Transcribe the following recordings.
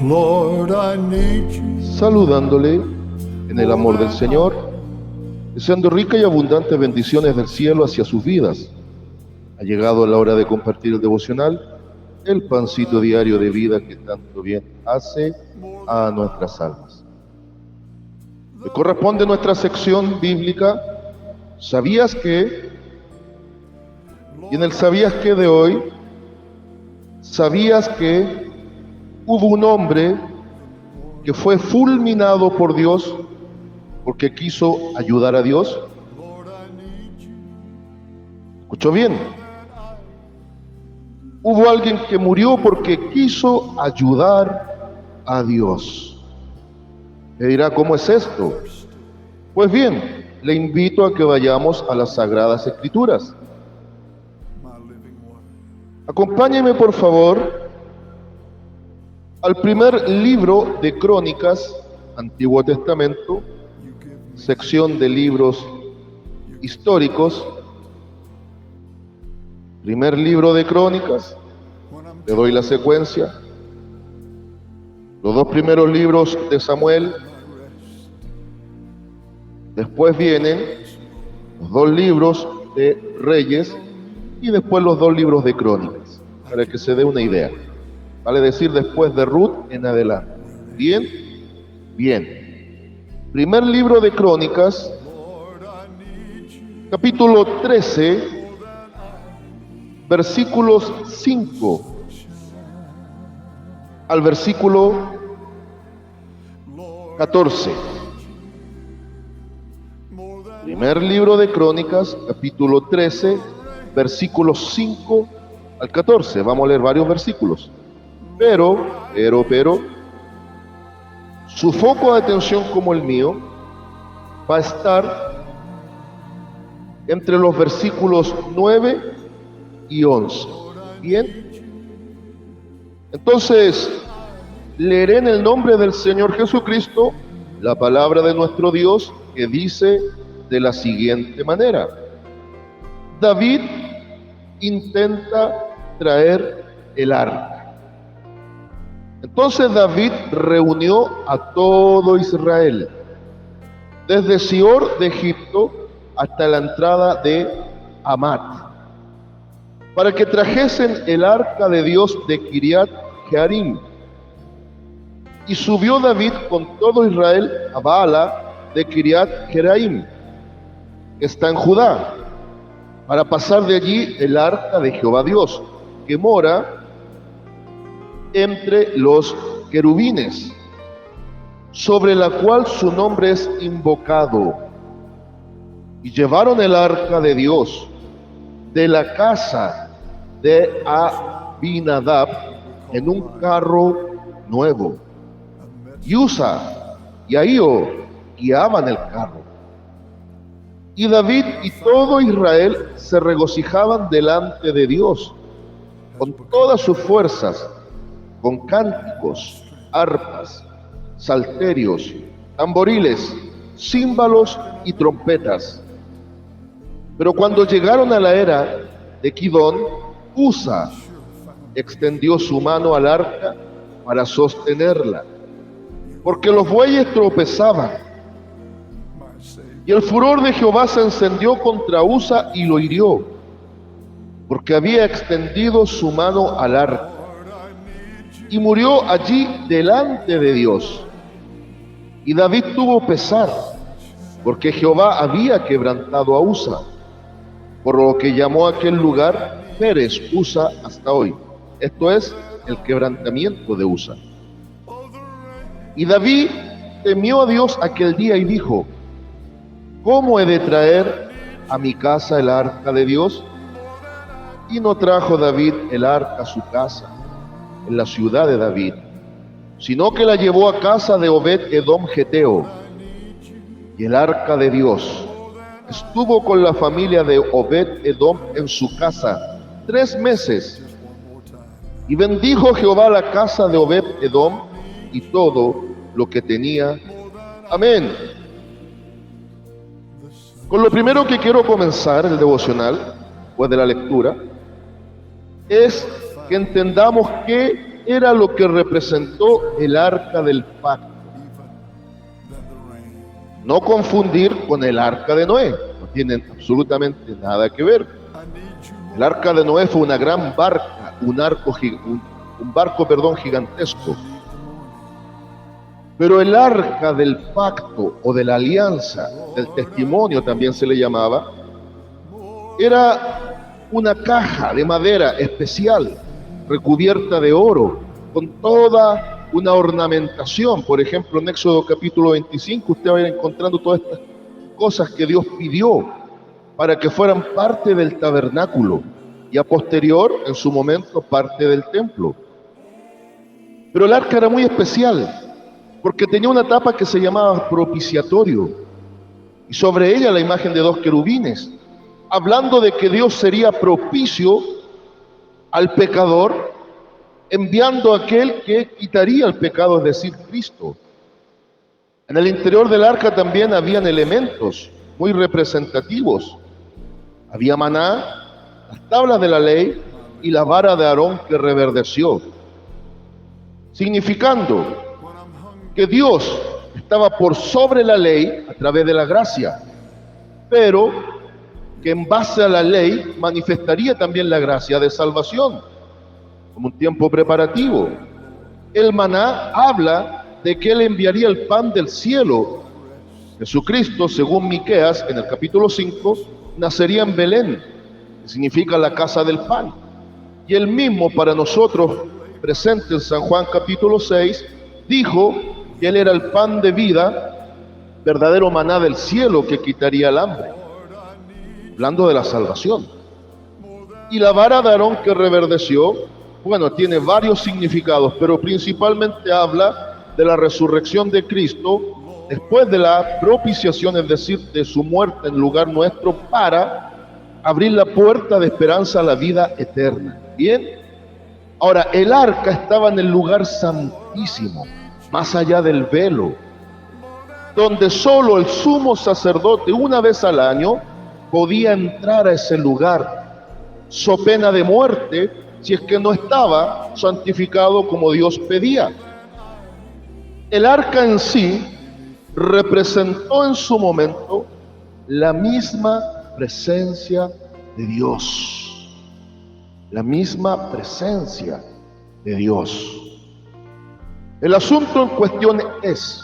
Lord, I need you. Saludándole en el amor del Señor, deseando rica y abundante bendiciones del cielo hacia sus vidas. Ha llegado la hora de compartir el devocional, el pancito diario de vida que tanto bien hace a nuestras almas. Le corresponde nuestra sección bíblica, ¿sabías qué? Y en el ¿sabías qué de hoy? ¿Sabías que hubo un hombre que fue fulminado por Dios porque quiso ayudar a Dios? ¿Escuchó bien? Hubo alguien que murió porque quiso ayudar a Dios. Me dirá, ¿cómo es esto? Pues bien, le invito a que vayamos a las Sagradas Escrituras. Acompáñeme, por favor, al primer libro de Crónicas, Antiguo Testamento, sección de libros históricos. Primer libro de Crónicas, le doy la secuencia. Los dos primeros libros de Samuel, después vienen los dos libros de Reyes y después los dos libros de Crónicas, para que se dé una idea. Vale decir, después de Ruth en adelante. ¿Bien? Bien. Primer libro de Crónicas, capítulo 13, versículos 5 al versículo 14. Primer libro de Crónicas, capítulo 13, versículos 5 al 14. Vamos a leer varios versículos. Pero, su foco de atención como el mío va a estar entre los versículos 9 y 11. ¿Bien? Entonces, leeré en el nombre del Señor Jesucristo la palabra de nuestro Dios, que dice de la siguiente manera: David intenta traer el arca. Entonces David reunió a todo Israel, desde Sior de Egipto hasta la entrada de Hamat, para que trajesen el arca de Dios de Kiriat Jearim. Y subió David con todo Israel a Baala de Kiriat Jearim, que está en Judá, para pasar de allí el arca de Jehová Dios, que mora entre los querubines, sobre la cual su nombre es invocado. Y llevaron el arca de Dios de la casa de Abinadab en un carro nuevo. Y Usa y Ahío guiaban el carro. Y David y todo Israel se regocijaban delante de Dios con todas sus fuerzas, con cánticos, arpas, salterios, tamboriles, címbalos y trompetas. Pero cuando llegaron a la era de Kidón, Usa extendió su mano al arca para sostenerla, porque los bueyes tropezaban. Y el furor de Jehová se encendió contra Usa y lo hirió, porque había extendido su mano al arca. Y murió allí delante de Dios. Y David tuvo pesar, porque Jehová había quebrantado a Usa, por lo que llamó a aquel lugar Pérez Usa hasta hoy. Esto es el quebrantamiento de Usa. Y David temió a Dios aquel día y dijo: ¿cómo he de traer a mi casa el arca de Dios? Y no trajo David el arca a su casa en la ciudad de David, sino que la llevó a casa de Obed Edom Geteo. Y el arca de Dios estuvo con la familia de Obed Edom en su casa 3 meses. Y bendijo Jehová la casa de Obed Edom y todo lo que tenía. Amén. Con lo primero que quiero comenzar el devocional, después de la lectura, es que entendamos qué era lo que representó el arca del pacto. No confundir con el arca de Noé, no tienen absolutamente nada que ver. El arca de Noé fue una gran barca, un barco gigantesco. Pero el arca del pacto o de la alianza, del testimonio también se le llamaba, era una caja de madera especial, recubierta de oro, con toda una ornamentación. Por ejemplo, en Éxodo capítulo 25, usted va a ir encontrando todas estas cosas que Dios pidió para que fueran parte del tabernáculo y a posterior, en su momento, parte del templo. Pero el arca era muy especial porque tenía una tapa que se llamaba propiciatorio y sobre ella la imagen de dos querubines, hablando de que Dios sería propicio al pecador, enviando a aquel que quitaría el pecado, es decir, Cristo. En el interior del arca también habían elementos muy representativos. Había maná, las tablas de la ley y la vara de Aarón que reverdeció, significando que Dios estaba por sobre la ley a través de la gracia, pero que en base a la ley manifestaría también la gracia de salvación, como un tiempo preparativo. El maná habla de que Él enviaría el pan del cielo. Jesucristo, según Miqueas, en el capítulo 5, nacería en Belén, que significa la casa del pan. Y Él mismo, para nosotros, presente en San Juan capítulo 6, dijo que Él era el pan de vida, verdadero maná del cielo que quitaría el hambre, hablando de la salvación. Y la vara de Aarón que reverdeció, bueno, tiene varios significados, pero principalmente habla de la resurrección de Cristo después de la propiciación, es decir, de su muerte en lugar nuestro, para abrir la puerta de esperanza a la vida eterna. Bien, ahora el arca estaba en el lugar santísimo, más allá del velo, donde solo el sumo sacerdote una vez al año podía entrar a ese lugar, so pena de muerte si es que no estaba santificado como Dios pedía. El arca en sí representó en su momento la misma presencia de Dios, la misma presencia de Dios. El asunto en cuestión es,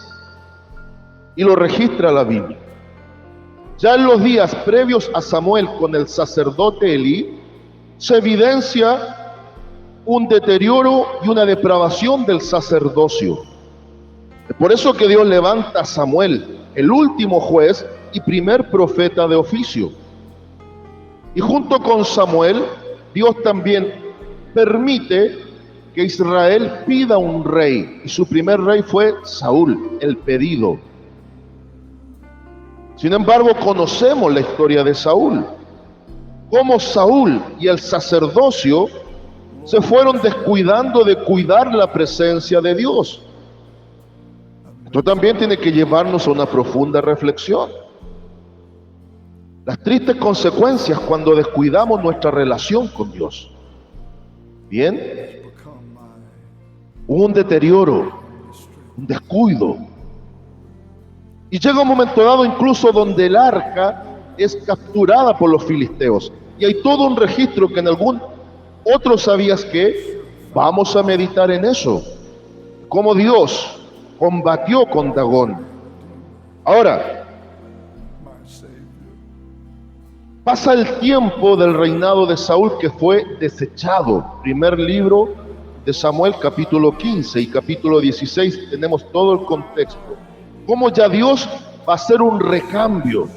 y lo registra la Biblia, ya en los días previos a Samuel con el sacerdote Elí, se evidencia un deterioro y una depravación del sacerdocio. Es por eso que Dios levanta a Samuel, el último juez y primer profeta de oficio. Y junto con Samuel, Dios también permite que Israel pida un rey, y su primer rey fue Saúl, el pedido. Sin embargo, conocemos la historia de Saúl, cómo Saúl y el sacerdocio se fueron descuidando de cuidar la presencia de Dios. Esto también tiene que llevarnos a una profunda reflexión. Las tristes consecuencias cuando descuidamos nuestra relación con Dios. Bien, hubo un deterioro, un descuido. Y llega un momento dado incluso donde el arca es capturada por los filisteos. Y hay todo un registro que en algún otro sabías que vamos a meditar en eso. Cómo Dios combatió con Dagón. Ahora, pasa el tiempo del reinado de Saúl que fue desechado. Primer libro de Samuel, capítulo 15 y capítulo 16, tenemos todo el contexto. Cómo ya Dios va a hacer un recambio.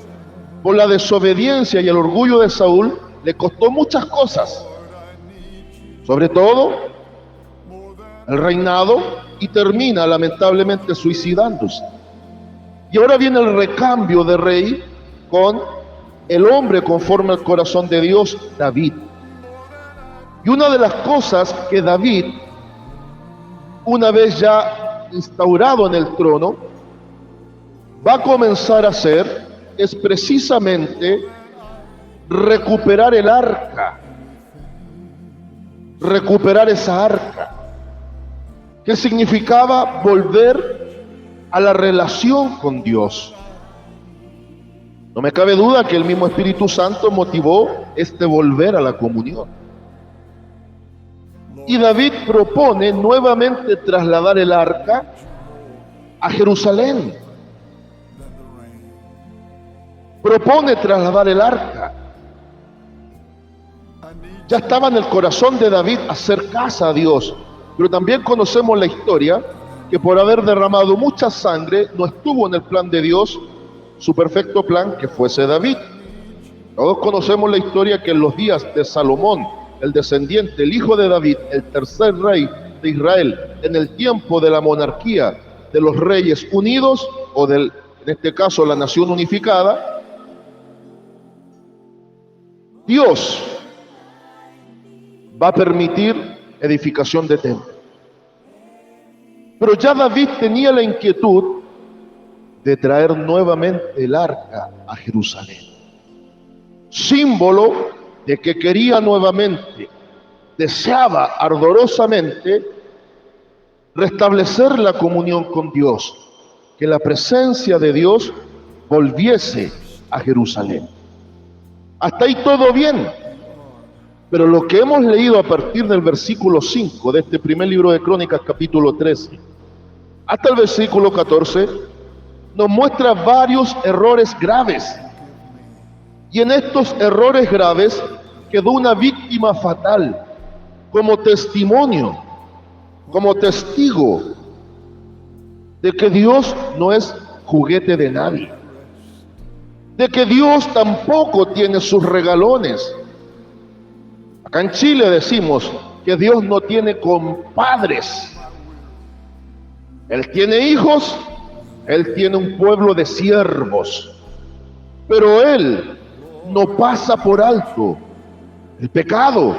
Por la desobediencia y el orgullo de Saúl, le costó muchas cosas. Sobre todo, el reinado, y termina lamentablemente suicidándose. Y ahora viene el recambio de rey con el hombre conforme al corazón de Dios, David. Y una de las cosas que David, una vez ya instaurado en el trono, va a comenzar a hacer es precisamente recuperar el arca, recuperar esa arca, que significaba volver a la relación con Dios. No me cabe duda que el mismo Espíritu Santo motivó este volver a la comunión. Y David propone nuevamente trasladar el arca a Jerusalén. Propone trasladar el arca. Ya estaba en el corazón de David hacer casa a Dios, pero también conocemos la historia que por haber derramado mucha sangre no estuvo en el plan de Dios su perfecto plan que fuese David. Todos conocemos la historia que en los días de Salomón, el descendiente, el hijo de David, el tercer rey de Israel, en el tiempo de la monarquía de los reyes unidos, o en este caso la nación unificada, Dios va a permitir edificación de templo. Pero ya David tenía la inquietud de traer nuevamente el arca a Jerusalén, símbolo de que quería nuevamente, deseaba ardorosamente restablecer la comunión con Dios, que la presencia de Dios volviese a Jerusalén. Hasta ahí todo bien, pero lo que hemos leído a partir del versículo 5 de este primer libro de Crónicas, capítulo 13, hasta el versículo 14, nos muestra varios errores graves. Y en estos errores graves quedó una víctima fatal como testimonio, como testigo de que Dios no es juguete de nadie, de que Dios tampoco tiene sus regalones. Acá en Chile decimos que Dios no tiene compadres. Él tiene hijos, Él tiene un pueblo de siervos, pero Él no pasa por alto el pecado,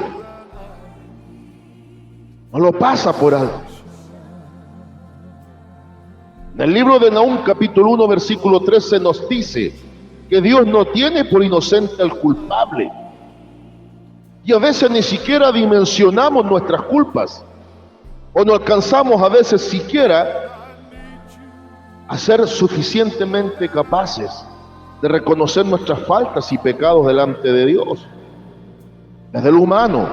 no lo pasa por alto. En el libro de Nahum, capítulo 1, versículo 13, nos dice que Dios no tiene por inocente al culpable. Y a veces ni siquiera dimensionamos nuestras culpas, o no alcanzamos a veces siquiera a ser suficientemente capaces de reconocer nuestras faltas y pecados delante de Dios. Desde lo humano,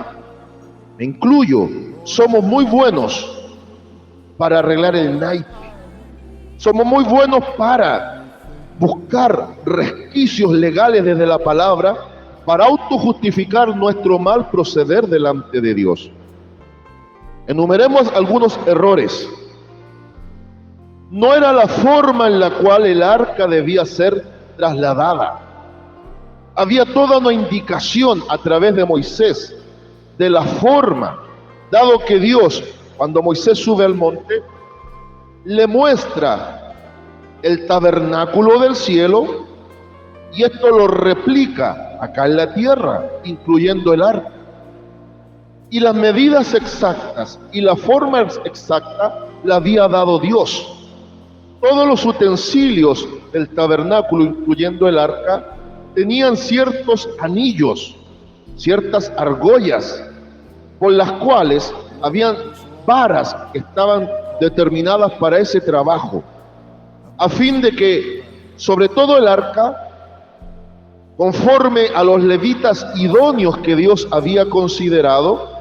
me incluyo, somos muy buenos para arreglar el naipe. Somos muy buenos para buscar resquicios legales desde la palabra para autojustificar nuestro mal proceder delante de Dios. Enumeremos algunos errores. No era la forma en la cual el arca debía ser trasladada. Había toda una indicación a través de Moisés de la forma, dado que Dios, cuando Moisés sube al monte, le muestra el tabernáculo del cielo y esto lo replica acá en la tierra, incluyendo el arca. Y las medidas exactas y la forma exacta la había dado Dios. Todos los utensilios del tabernáculo, incluyendo el arca, tenían ciertos anillos, ciertas argollas, con las cuales habían varas que estaban determinadas para ese trabajo, a fin de que, sobre todo el arca, conforme a los levitas idóneos que Dios había considerado,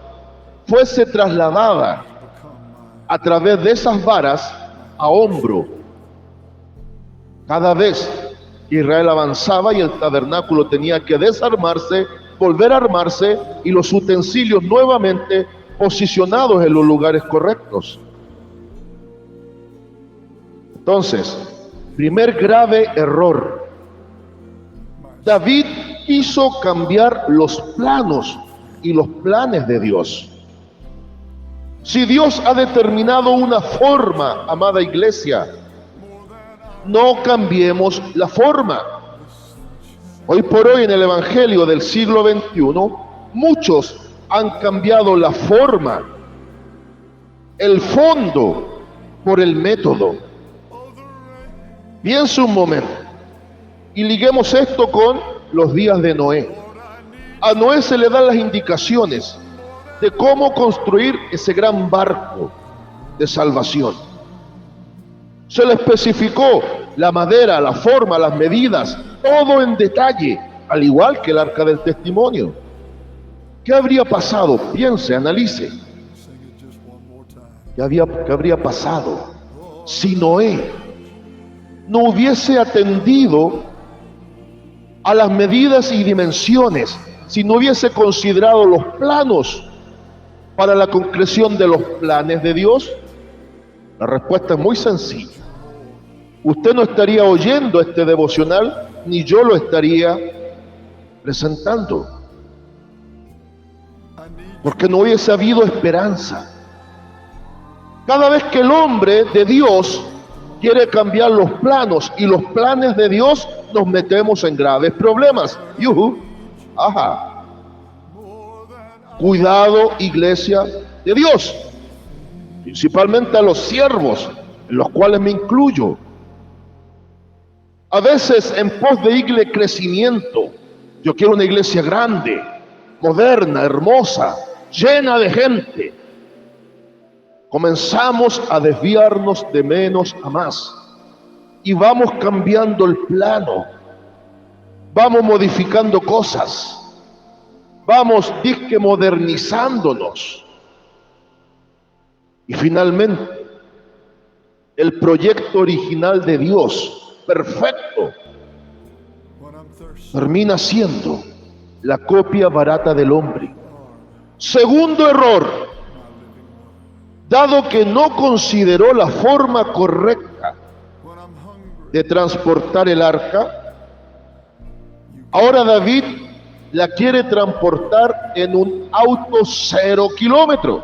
fuese trasladada a través de esas varas a hombro. Cada vez que Israel avanzaba y el tabernáculo tenía que desarmarse, volver a armarse y los utensilios nuevamente posicionados en los lugares correctos. Entonces, primer grave error. David quiso cambiar los planos y los planes de Dios. Si Dios ha determinado una forma, amada iglesia, no cambiemos la forma. Hoy por hoy en el Evangelio del siglo XXI, muchos han cambiado la forma, el fondo por el método. Piense un momento y liguemos esto con los días de Noé. A Noé se le dan las indicaciones de cómo construir ese gran barco de salvación. Se le especificó la madera, la forma, las medidas, todo en detalle, al igual que el arca del testimonio. ¿Qué habría pasado? Piense, analice. ¿Qué habría pasado si Noé no hubiese atendido a las medidas y dimensiones, si no hubiese considerado los planos para la concreción de los planes de Dios? La respuesta es muy sencilla. Usted no estaría oyendo este devocional, ni yo lo estaría presentando, porque no hubiese habido esperanza. Cada vez que el hombre de Dios quiere cambiar los planos y los planes de Dios, nos metemos en graves problemas. Ajá. Cuidado, iglesia de Dios, principalmente a los siervos, en los cuales me incluyo. A veces en pos de crecimiento, yo quiero una iglesia grande, moderna, hermosa, llena de gente. Comenzamos a desviarnos de menos a más y vamos cambiando el plano, vamos modificando cosas, vamos disque modernizándonos, y finalmente el proyecto original de Dios, perfecto, termina siendo la copia barata del hombre. Segundo error, dado que no consideró la forma correcta de transportar el arca, ahora David la quiere transportar en un auto 0 kilómetros.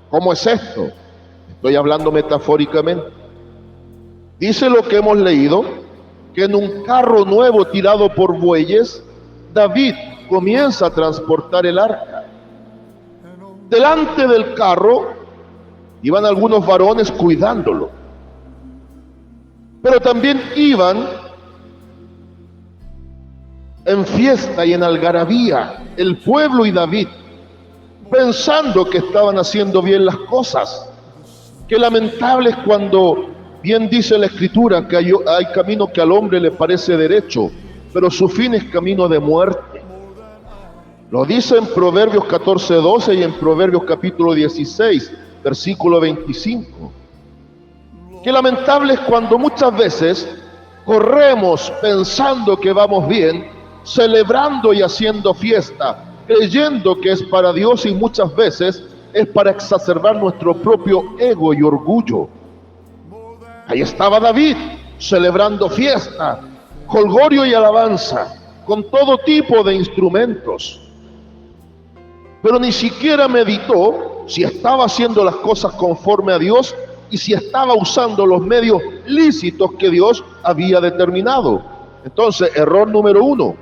¿Cómo es esto? Estoy hablando metafóricamente. Dice lo que hemos leído, que en un carro nuevo tirado por bueyes, David comienza a transportar el arca. Delante del carro iban algunos varones cuidándolo, pero también iban en fiesta y en algarabía el pueblo y David, pensando que estaban haciendo bien las cosas. Qué lamentable es cuando bien dice la Escritura que hay camino que al hombre le parece derecho, pero su fin es camino de muerte. Lo dice en Proverbios 14:12 y en Proverbios capítulo 16, versículo 25. Qué lamentable es cuando muchas veces corremos pensando que vamos bien, celebrando y haciendo fiesta, creyendo que es para Dios, y muchas veces es para exacerbar nuestro propio ego y orgullo. Ahí estaba David celebrando fiesta, jolgorio y alabanza, con todo tipo de instrumentos, pero ni siquiera meditó si estaba haciendo las cosas conforme a Dios y si estaba usando los medios lícitos que Dios había determinado. Entonces, error número 1,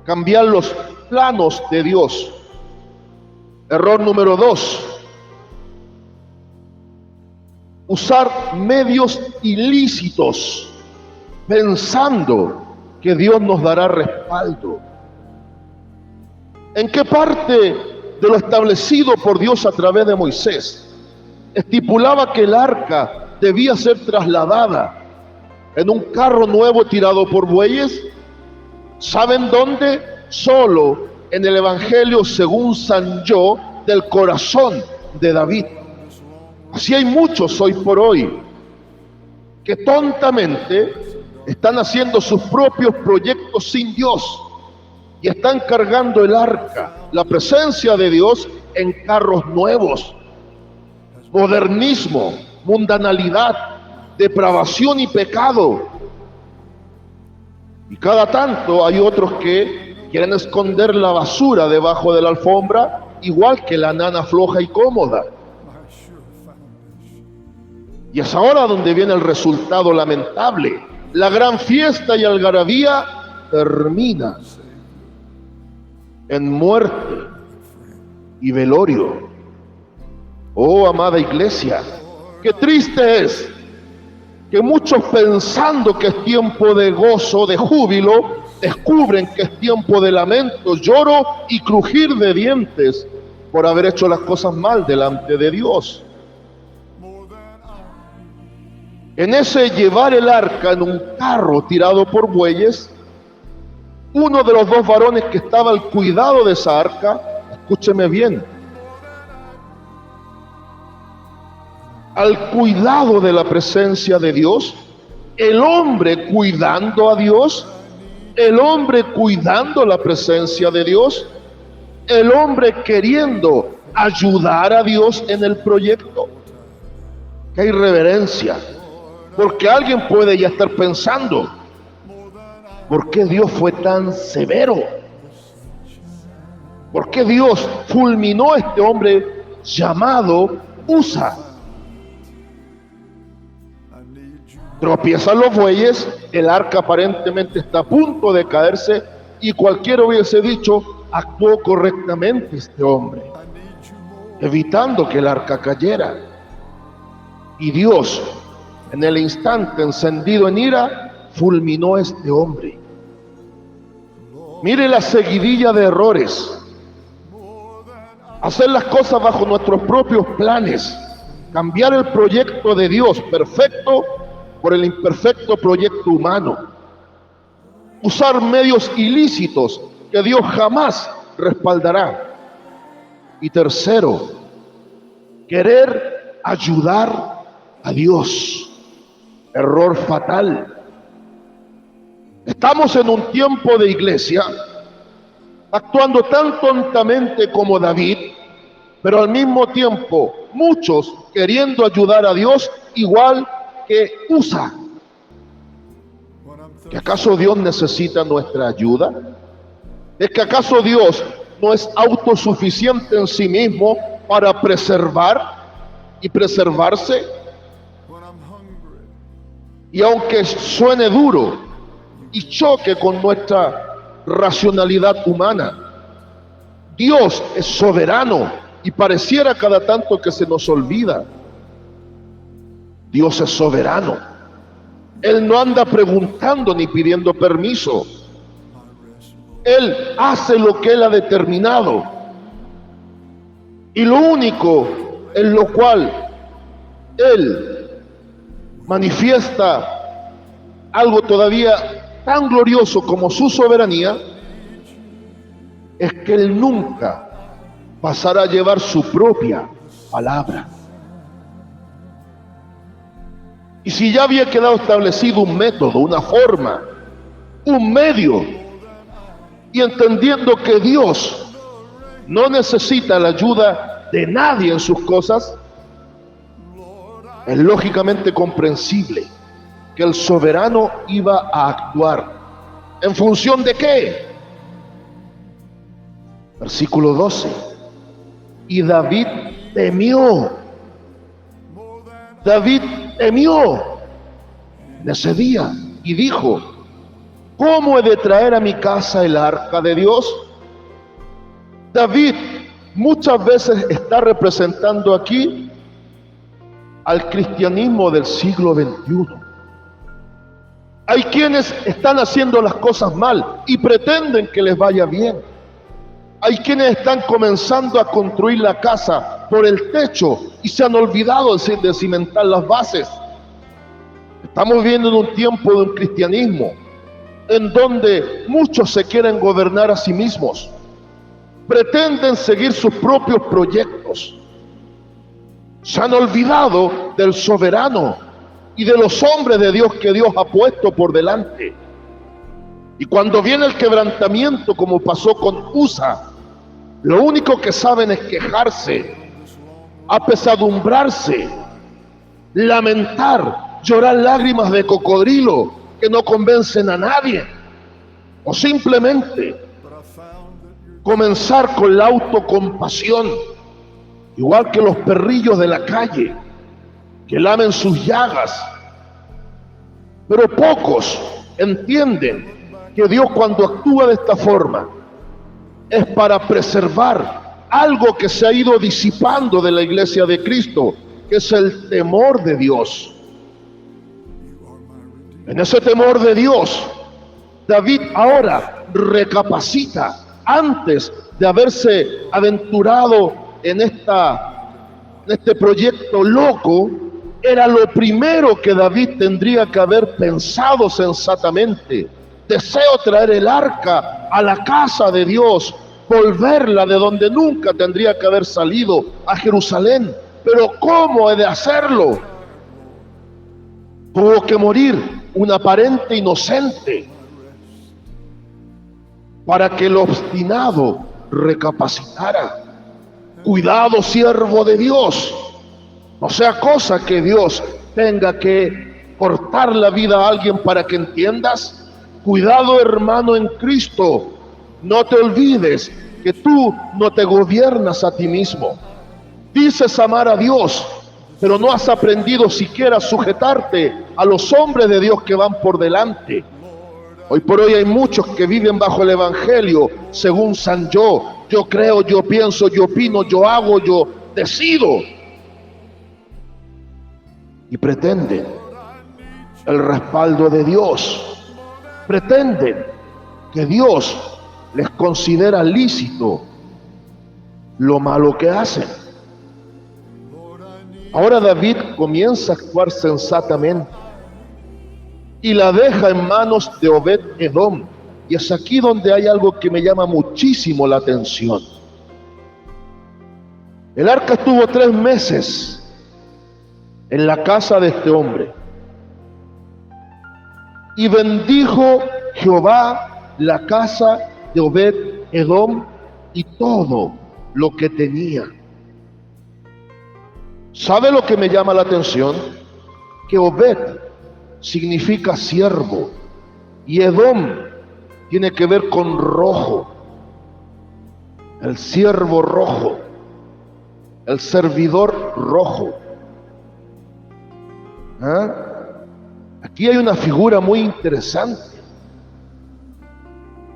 cambiar los planos de Dios. Error número 2, usar medios ilícitos pensando que Dios nos dará respaldo. ¿En qué parte de lo establecido por Dios a través de Moisés estipulaba que el arca debía ser trasladada en un carro nuevo tirado por bueyes? ¿Saben dónde? Solo en el Evangelio según San Yo del corazón de David. Así hay muchos hoy por hoy que tontamente están haciendo sus propios proyectos sin Dios y están cargando el arca, la presencia de Dios, en carros nuevos. Modernismo, mundanalidad, depravación y pecado. Y cada tanto hay otros que quieren esconder la basura debajo de la alfombra, igual que la nana floja y cómoda. Y es ahora donde viene el resultado lamentable. La gran fiesta y algarabía termina en muerte y velorio. Oh, amada iglesia, qué triste es que muchos, pensando que es tiempo de gozo, de júbilo, descubren que es tiempo de lamento, lloro y crujir de dientes por haber hecho las cosas mal delante de Dios. En ese llevar el arca en un carro tirado por bueyes, uno de los dos varones que estaba al cuidado de esa arca, escúcheme bien, al cuidado de la presencia de Dios, el hombre cuidando a Dios, el hombre cuidando la presencia de Dios, el hombre queriendo ayudar a Dios en el proyecto. ¡Qué irreverencia! Porque alguien puede ya estar pensando, ¿por qué Dios fue tan severo? ¿Por qué Dios fulminó a este hombre llamado Usa? Tropiezan los bueyes, el arca aparentemente está a punto de caerse y cualquiera hubiese dicho, actuó correctamente este hombre, evitando que el arca cayera. Y Dios, en el instante encendido en ira, fulminó a este hombre. Mire la seguidilla de errores. Hacer las cosas bajo nuestros propios planes, cambiar el proyecto de Dios perfecto por el imperfecto proyecto humano, usar medios ilícitos que Dios jamás respaldará. Y tercero, querer ayudar a Dios. Error fatal. Estamos en un tiempo de iglesia actuando tan tontamente como David, pero al mismo tiempo muchos queriendo ayudar a Dios igual que Usa. ¿Que acaso Dios necesita nuestra ayuda? ¿Es que acaso Dios no es autosuficiente en sí mismo para preservar y preservarse? Y aunque suene duro y choque con nuestra racionalidad humana, Dios es soberano y pareciera cada tanto que se nos olvida. Dios es soberano. Él no anda preguntando ni pidiendo permiso. Él hace lo que Él ha determinado. Y lo único en lo cual Él manifiesta algo todavía tan glorioso como su soberanía es que Él nunca pasará a llevar su propia palabra. Y si ya había quedado establecido un método, una forma, un medio, y entendiendo que Dios no necesita la ayuda de nadie en sus cosas, es lógicamente comprensible que el soberano iba a actuar. ¿En función de qué? Versículo 12. Y David temió. David temió en ese día y dijo, ¿cómo he de traer a mi casa el arca de Dios? David muchas veces está representando aquí al cristianismo del siglo XXI. Hay quienes están haciendo las cosas mal y pretenden que les vaya bien. Hay quienes están comenzando a construir la casa por el techo y se han olvidado de cimentar las bases. Estamos viviendo en un tiempo de un cristianismo en donde muchos se quieren gobernar a sí mismos, pretenden seguir sus propios proyectos, se han olvidado del soberano y de los hombres de Dios que Dios ha puesto por delante. Y cuando viene el quebrantamiento, como pasó con Usa, lo único que saben es quejarse, apesadumbrarse, lamentar, llorar lágrimas de cocodrilo que no convencen a nadie, o simplemente comenzar con la autocompasión, igual que los perrillos de la calle que lamen sus llagas. Pero pocos entienden que Dios, cuando actúa de esta forma, es para preservar algo que se ha ido disipando de la iglesia de Cristo, que es el temor de Dios. En ese temor de Dios, David ahora recapacita antes de haberse aventurado en este proyecto loco. Era lo primero que David tendría que haber pensado sensatamente. Deseo traer el arca a la casa de Dios, volverla de donde nunca tendría que haber salido, a Jerusalén. Pero ¿cómo he de hacerlo? Tuvo que morir un aparente inocente para que el obstinado recapacitara. Cuidado, siervo de Dios. No sea cosa que Dios tenga que cortar la vida a alguien para que entiendas. Cuidado, hermano en Cristo. No te olvides que tú no te gobiernas a ti mismo. Dices amar a Dios, pero no has aprendido siquiera a sujetarte a los hombres de Dios que van por delante. Hoy por hoy hay muchos que viven bajo el evangelio según San Yo. Yo creo, yo pienso, yo opino, yo hago, yo decido. Y pretenden el respaldo de Dios. Pretenden que Dios les considera lícito lo malo que hacen. Ahora David comienza a actuar sensatamente y la deja en manos de Obed-Edom. Y es aquí donde hay algo que me llama muchísimo la atención. El arca estuvo 3 meses en la casa de este hombre. Y bendijo Jehová la casa de Obed-Edom y todo lo que tenía. ¿Sabe lo que me llama la atención? Que Obed significa siervo y Edom tiene que ver con rojo, el siervo rojo, el servidor rojo. Aquí hay una figura muy interesante,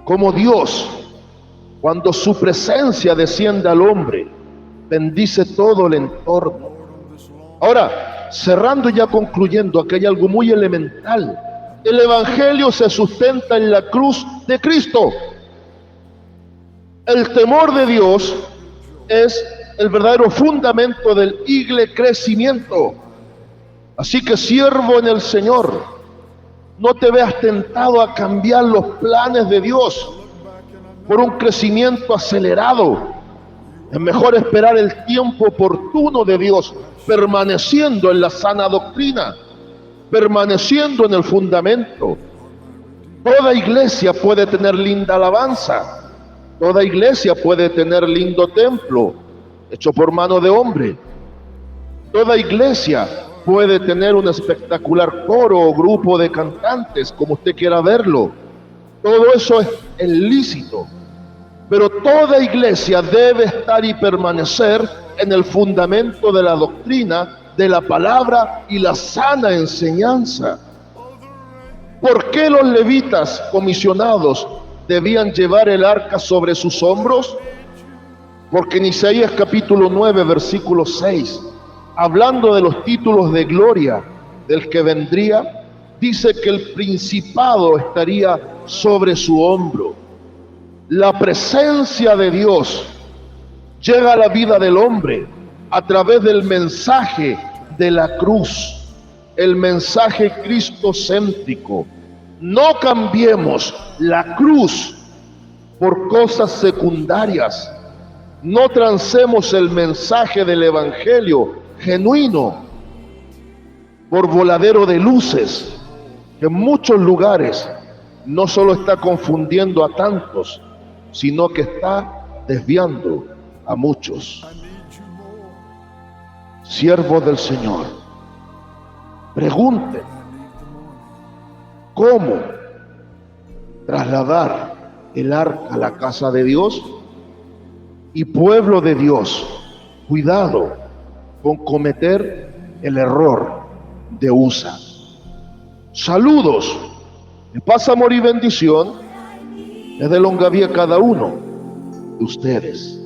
como Dios, cuando su presencia desciende al hombre, bendice todo el entorno. Ahora, cerrando y ya concluyendo, aquí hay algo muy elemental. El evangelio se sustenta en la cruz de Cristo. El temor de Dios es el verdadero fundamento del crecimiento. Así que, siervo en el Señor, no te veas tentado a cambiar los planes de Dios por un crecimiento acelerado. Es mejor esperar el tiempo oportuno de Dios, permaneciendo en la sana doctrina, permaneciendo en el fundamento. Toda iglesia puede tener linda alabanza, toda iglesia puede tener lindo templo hecho por mano de hombre, toda iglesia puede tener un espectacular coro o grupo de cantantes, como usted quiera verlo. Todo eso es lícito, pero toda iglesia debe estar y permanecer en el fundamento de la doctrina, de la palabra y la sana enseñanza. ¿Por qué los levitas comisionados debían llevar el arca sobre sus hombros? Porque en Isaías capítulo 9, versículo 6, hablando de los títulos de gloria del que vendría, dice que el principado estaría sobre su hombro. La presencia de Dios llega a la vida del hombre a través del mensaje de la cruz, el mensaje cristocéntrico. No cambiemos la cruz por cosas secundarias. No transemos el mensaje del evangelio genuino por voladero de luces, que en muchos lugares no solo está confundiendo a tantos, sino que está desviando a muchos. Siervos del Señor, pregunten cómo trasladar el arca a la casa de Dios. Y pueblo de Dios, cuidado con cometer el error de Usa. Saludos, de paz, amor y bendición, es de longaví a cada uno de ustedes.